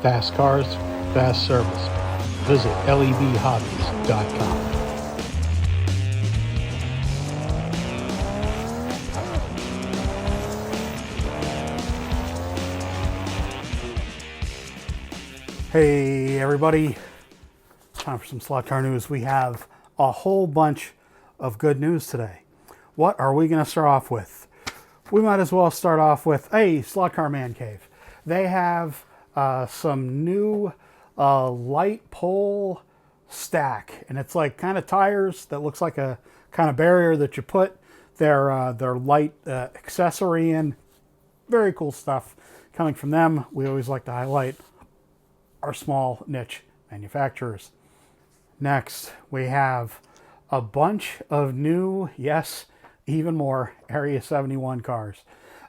Fast cars, fast service. Visit lebhobbies.com. Hey everybody, time for some slot car news. We have a whole bunch of good news today. What are we going to start off with? We might as well start off with Slot Car Mancave. They have some new light pole stack, and it's like kind of tires that looks like a kind of barrier that you put their light accessory in. Very cool stuff coming from them. We always like to highlight our small niche manufacturers. Next, we have a bunch of new, yes, even more Area71 cars.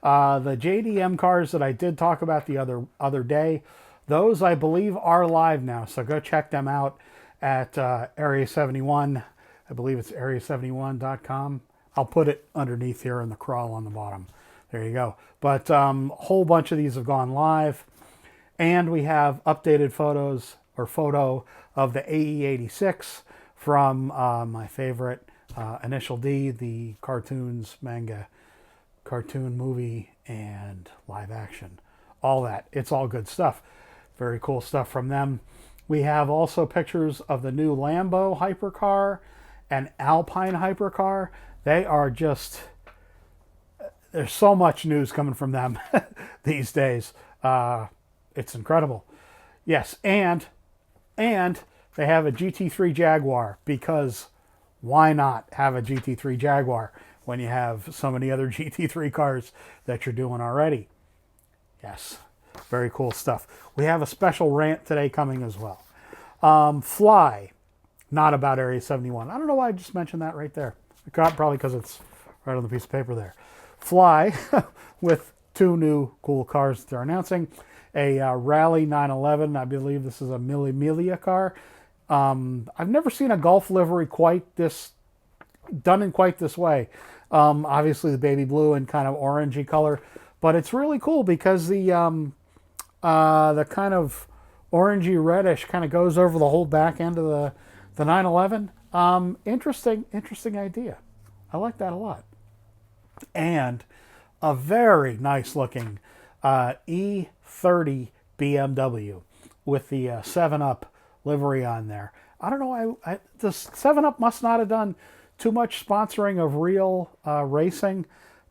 The JDM cars that I did talk about the other day, those I believe are live now. So go check them out at Area71. I believe it's area71.com. I'll put it underneath here in the crawl on the bottom. There you go. But a whole bunch of these have gone live. And we have updated photo of the AE86 from my favorite Initial D, the cartoons, manga, cartoon movie, and live action. All that. It's all good stuff. Very cool stuff from them. We have also pictures of the new Lambo hypercar and Alpine hypercar. They are just... There's so much news coming from them these days. It's incredible. Yes, and they have a GT3 Jaguar, because why not have a GT3 Jaguar when you have so many other GT3 cars that you're doing already? Yes, very cool stuff. We have a special rant today coming as well. Fly, not about Area71. I don't know why I just mentioned that right there. Probably because it's right on the piece of paper there. Fly, with two new cool cars that they're announcing. A Rally 911, I believe this is a Mille Miglia car. I've never seen a Golf livery done in quite this way. Obviously the baby blue and kind of orangey color, but it's really cool because the kind of orangey reddish kind of goes over the whole back end of the 911. Interesting idea. I like that a lot. And a very nice looking E30 BMW with the 7-Up livery on there. I don't know, the 7-Up must not have done too much sponsoring of real racing,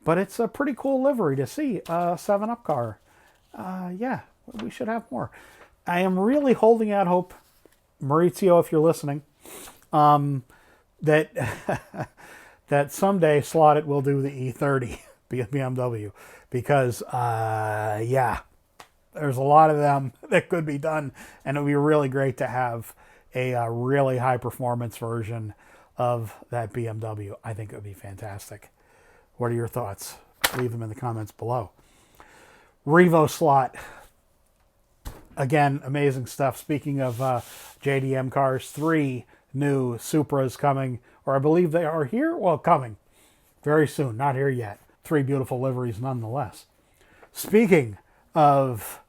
but it's a pretty cool livery to see, a 7-Up car. Yeah, we should have more. I am really holding out hope, Maurizio, if you're listening, that that someday Slot It will do the E30 BMW, because yeah, there's a lot of them that could be done, and it would be really great to have a really high performance version of that BMW. I think it would be fantastic. What are your thoughts? Leave them in the comments below. Revo Slot, again, amazing stuff. Speaking of JDM cars, 3 new Supras coming, or I believe they are here. Well, coming very soon, not here yet. 3 beautiful liveries nonetheless. Speaking of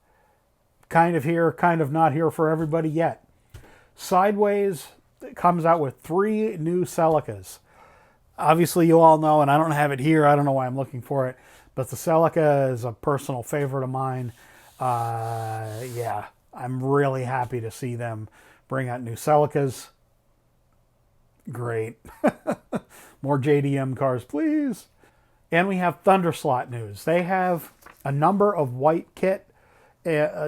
kind of here, kind of not here for everybody yet, Sideways comes out with 3 new Celicas. Obviously, you all know, and I don't have it here. I don't know why I'm looking for it, but the Celica is a personal favorite of mine. Yeah, I'm really happy to see them bring out new Celicas. Great. More JDM cars, please. And we have Thunderslot news. They have a number of white kits. That's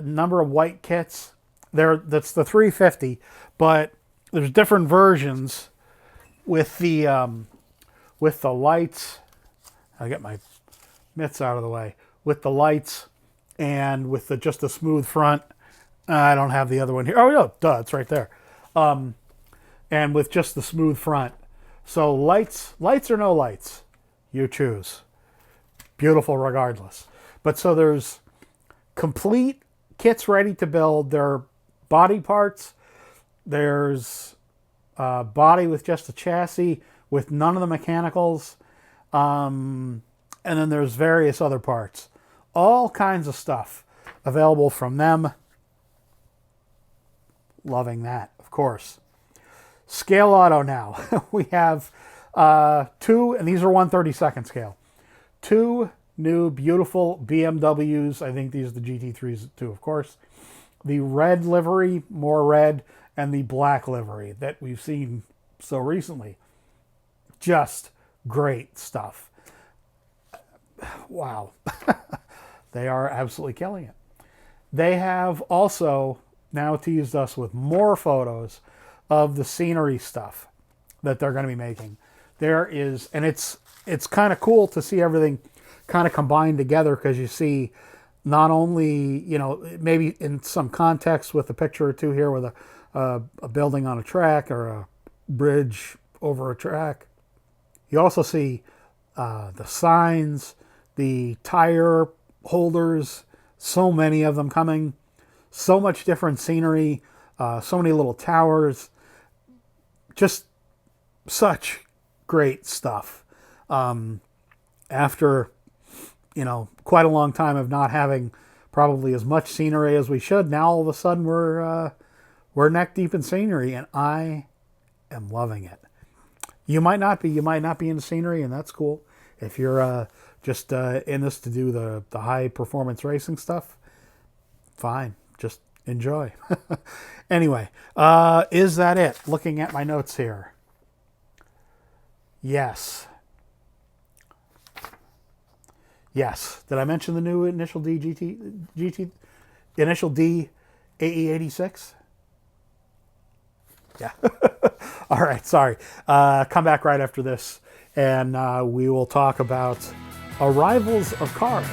the 350, but there's different versions with the lights. I'll get my mitts out of the way. With the lights and with just a smooth front. I don't have the other one here. Oh no, duh, it's right there. And with just the smooth front. So lights or no lights, you choose. Beautiful regardless. But so there's complete kits ready to build. There are body parts. There's a body with just a chassis with none of the mechanicals. And then there's various other parts. All kinds of stuff available from them. Loving that, of course. Scaleauto now. We have two, and these are 1/32 scale. Two new beautiful BMWs. I think these are the GT3s too, of course. The red livery, more red, and the black livery that we've seen so recently. Just great stuff. Wow. They are absolutely killing it. They have also now teased us with more photos of the scenery stuff that they're going to be making. There is, and it's kind of cool to see everything kind of combined together, because you see not only, you know, maybe in some context with a picture or two here with a building on a track or a bridge over a track. You also see the signs, the tire holders, so many of them coming, so much different scenery, so many little towers, just such great stuff. After, you know, quite a long time of not having probably as much scenery as we should, now all of a sudden we're neck deep in scenery, and I am loving it. You might not be in scenery, and that's cool. If you're just in this to do the high performance racing stuff, fine, just enjoy. Anyway, is that it? Looking at my notes here. Yes. Did I mention the new Initial D Initial D AE86? Yeah. All right, sorry. Come back right after this, and we will talk about arrivals of cars.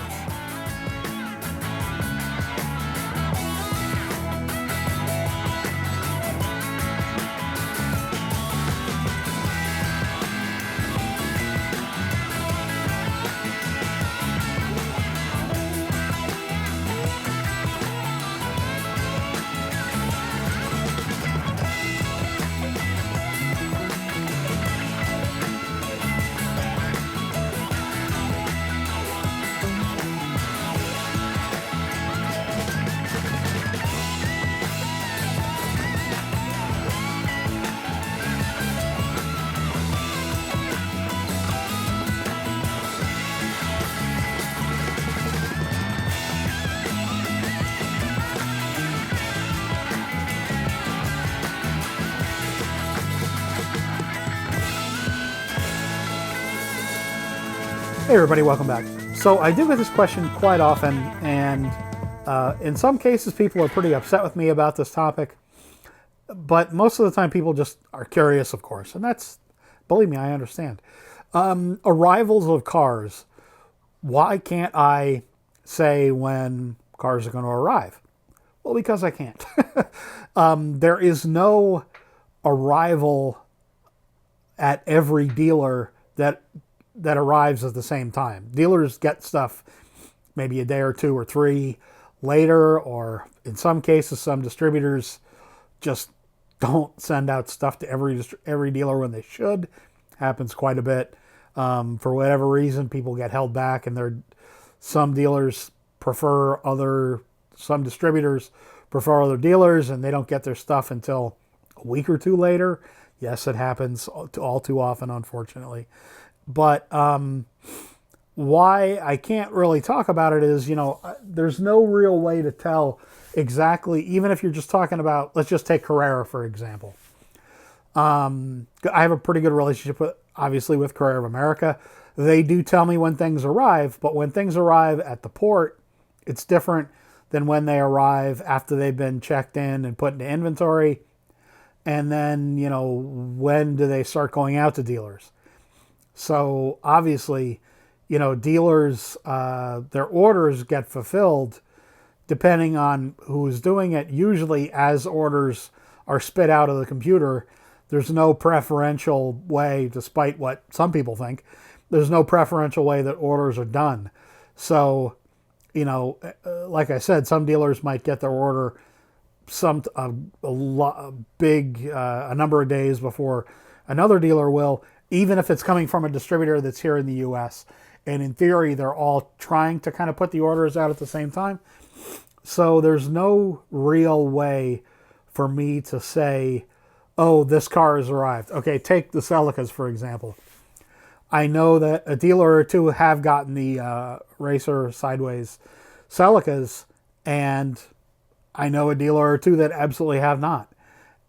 Hey everybody, welcome back. So I do get this question quite often, and in some cases people are pretty upset with me about this topic, but most of the time people just are curious, of course, and that's, believe me, I understand. Arrivals of cars. Why can't I say when cars are going to arrive? Well, because I can't. There is no arrival at every dealer that arrives at the same time. Dealers get stuff maybe a day or two or three later, or in some cases, some distributors just don't send out stuff to every dealer when they should. Happens quite a bit. For whatever reason, people get held back, and some distributors prefer other dealers, and they don't get their stuff until a week or two later. Yes, it happens all too often, unfortunately. But why I can't really talk about it is, there's no real way to tell exactly, even if you're just talking about, let's just take Carrera, for example. I have a pretty good relationship obviously with Carrera of America. They do tell me when things arrive, but when things arrive at the port, it's different than when they arrive after they've been checked in and put into inventory. And then, when do they start going out to dealers? So obviously, dealers, their orders get fulfilled depending on who's doing it. Usually as orders are spit out of the computer, there's no preferential way, despite what some people think, there's no preferential way that orders are done. So, like I said, some dealers might get their order a number of days before another dealer will, even if it's coming from a distributor that's here in the US. And in theory, they're all trying to kind of put the orders out at the same time. So there's no real way for me to say, oh, this car has arrived. Okay, take the Celicas, for example. I know that a dealer or two have gotten the Racer Sideways Celicas, and I know a dealer or two that absolutely have not.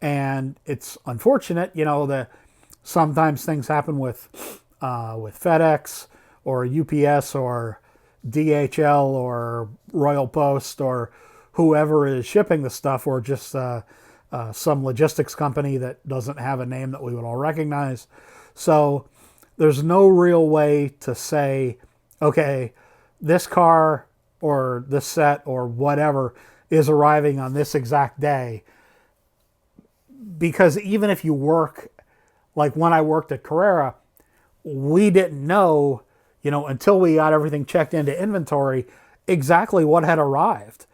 And it's unfortunate, you know, that sometimes things happen with FedEx or UPS or DHL or Royal Post or whoever is shipping the stuff, or just some logistics company that doesn't have a name that we would all recognize. So there's no real way to say, okay, this car or this set or whatever is arriving on this exact day. Because even if you work, like when I worked at Carrera, we didn't know, you know, until we got everything checked into inventory, exactly what had arrived.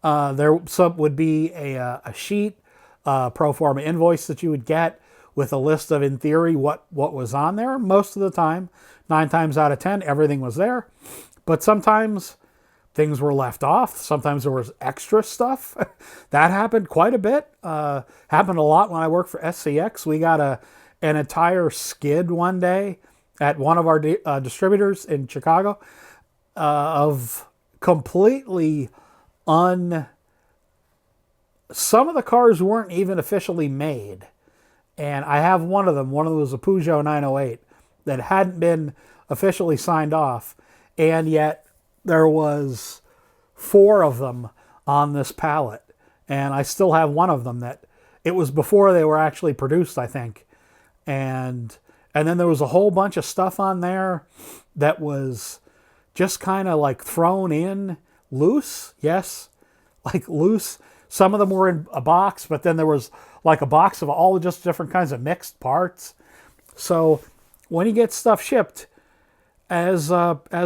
There would be a sheet, pro forma invoice that you would get with a list of, in theory, what was on there. Most of the time, 9 times out of 10, everything was there. But sometimes things were left off. Sometimes there was extra stuff. That happened quite a bit. Happened a lot when I worked for SCX. We got an entire skid one day at one of our distributors in Chicago of completely some of the cars weren't even officially made. And I have one of them. One of them was a Peugeot 908 that hadn't been officially signed off. And yet there was 4 of them on this pallet. And I still have one of them that it was before they were actually produced, I think. And then there was a whole bunch of stuff on there that was just kind of like thrown in loose. Yes, like loose. Some of them were in a box, but then there was like a box of all just different kinds of mixed parts. So when you get stuff shipped, as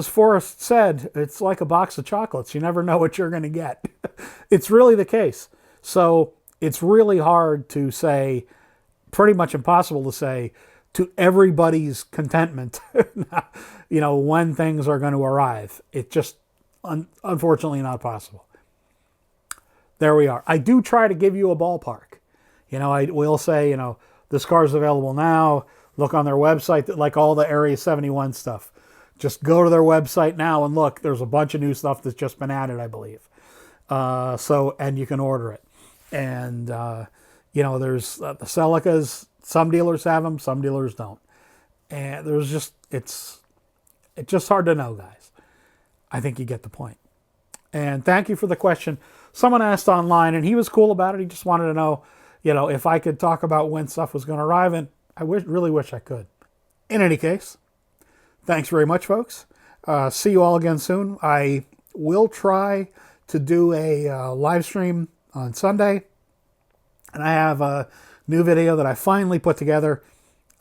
Forrest said, it's like a box of chocolates. You never know what you're going to get. It's really the case. So it's really hard to say, pretty much impossible to say, to everybody's contentment, you know, when things are going to arrive. It's just unfortunately not possible. There we are. I do try to give you a ballpark. You know, I will say, you know, this car is available now. Look on their website, like all the Area71 stuff. Just go to their website now and look. There's a bunch of new stuff that's just been added, I believe. And you can order it. And, you know, there's the Celicas. Some dealers have them, some dealers don't. And there's just, it's just hard to know, guys. I think you get the point. And thank you for the question. Someone asked online, and he was cool about it. He just wanted to know, you know, if I could talk about when stuff was going to arrive, and I really wish I could. In any case, thanks very much, folks. See you all again soon. I will try to do a live stream on Sunday, and I have a new video that I finally put together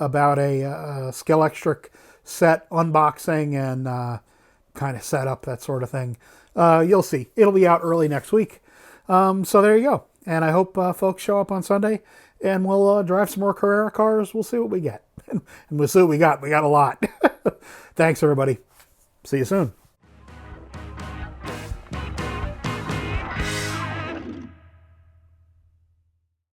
about a Scaleauto set unboxing and kind of setup, that sort of thing. You'll see. It'll be out early next week. So there you go. And I hope folks show up on Sunday, and we'll drive some more Carrera cars. We'll see what we get. And we'll see what we got. We got a lot. Thanks, everybody. See you soon.